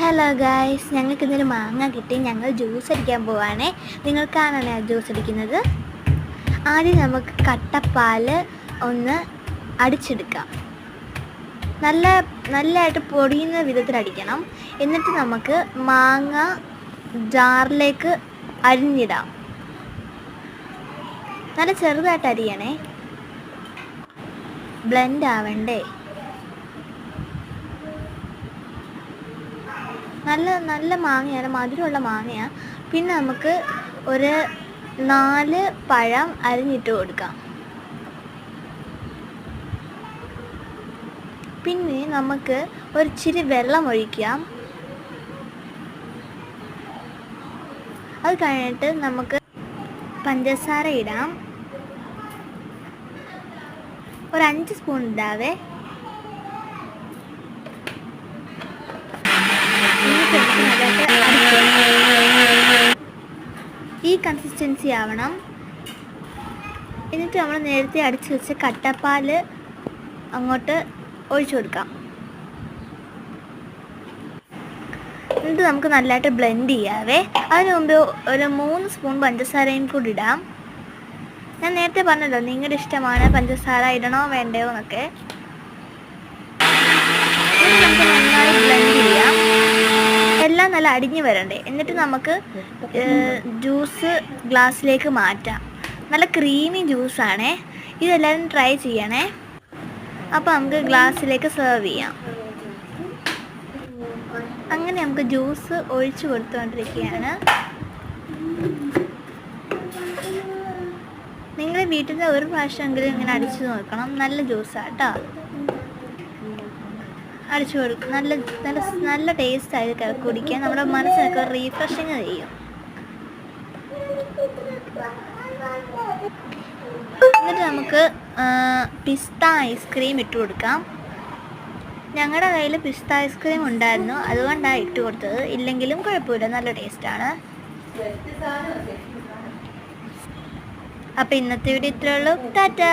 Hello guys, ഞങ്ങൾക്ക് ഇന്നൊരു മാങ്ങ കിട്ടി. ഞങ്ങൾ ജ്യൂസ് അടിക്കാൻ പോവാണേ. നിങ്ങൾക്കാണ് ഞാൻ ജ്യൂസ് അടിക്കുന്നത്. ആദ്യം നമുക്ക് കട്ടപ്പാൽ ഒന്ന് അടിച്ചെടുക്കാം. നല്ലതായിട്ട് പൊടിയുന്ന വിധത്തിൽ അടിക്കണം. എന്നിട്ട് നമുക്ക് മാങ്ങ ജാറിലേക്ക് അരിഞ്ഞിടാം. നല്ല ചെറുതായിട്ട് അരിയണേ, ബ്ലെൻഡ് ആവണ്ടേ. നല്ല മാങ്ങയാണ്, മധുരമുള്ള മാങ്ങയാണ്. പിന്നെ നമുക്ക് ഒരു 4 പഴം അരിഞ്ഞിട്ട് കൊടുക്കാം. പിന്നെ നമുക്ക് ഒരിച്ചിരി വെള്ളം ഒഴിക്കാം. അത് കഴിഞ്ഞിട്ട് നമുക്ക് പഞ്ചസാര ഇടാം. ഒരു 5 സ്പൂൺ ഇടാവേ. ഈ കൺസിസ്റ്റൻസി ആവണം. എന്നിട്ട് നമ്മൾ നേരത്തെ അടിച്ചു വെച്ച കട്ടപ്പാൽ അങ്ങോട്ട് ഒഴിച്ചു കൊടുക്കാം. എന്നിട്ട് നമുക്ക് നല്ലതായിട്ട് ബ്ലെൻഡ് ചെയ്യാവേ. അതിന് മുമ്പ് ഒരു 3 സ്പൂൺ പഞ്ചസാരയും കൂടി ഇടാം. ഞാൻ നേരത്തെ പറഞ്ഞല്ലോ, നിങ്ങളുടെ ഇഷ്ടമാണ് പഞ്ചസാര ഇടണോ വേണ്ടയോ എന്നൊക്കെ. നമുക്ക് നന്നായി ബ്ലെൻഡ് ചെയ്യാം. എല്ലാം നല്ല അടിഞ്ഞു വരണ്ടേ. എന്നിട്ട് നമുക്ക് ജ്യൂസ് ഗ്ലാസ്സിലേക്ക് മാറ്റാം. നല്ല ക്രീമി ജ്യൂസാണേ. ഇതെല്ലാവരും ട്രൈ ചെയ്യണേ. അപ്പോൾ നമുക്ക് ഗ്ലാസ്സിലേക്ക് സെർവ് ചെയ്യാം. അങ്ങനെ നമുക്ക് ജ്യൂസ് ഒഴിച്ചു കൊടുത്തുകൊണ്ടിരിക്കുകയാണ്. നിങ്ങൾ വീട്ടിൽ നിന്ന് ഒരു പ്രാവശ്യമെങ്കിലും ഇങ്ങനെ അടിച്ചു നോക്കണം. നല്ല ജ്യൂസാണ് കേട്ടോ. അടിച്ചു കൊടുക്കും. നല്ല ടേസ്റ്റായി കുടിക്കാൻ. നമ്മുടെ മനസ്സിനൊക്കെ റീഫ്രഷിങ് ചെയ്യും. എന്നിട്ട് നമുക്ക് പിസ്ത ഐസ്ക്രീം ഇട്ട് കൊടുക്കാം. ഞങ്ങളുടെ കയ്യിൽ പിസ്ത ഐസ്ക്രീം ഉണ്ടായിരുന്നു, അതുകൊണ്ടാണ് ഇട്ട് കൊടുത്തത്. ഇല്ലെങ്കിലും കുഴപ്പമില്ല, നല്ല ടേസ്റ്റാണ്. അപ്പോൾ ഇന്നത്തെ വീഡിയോ ഇത്രയേ ഉള്ളൂ. ടാറ്റാ.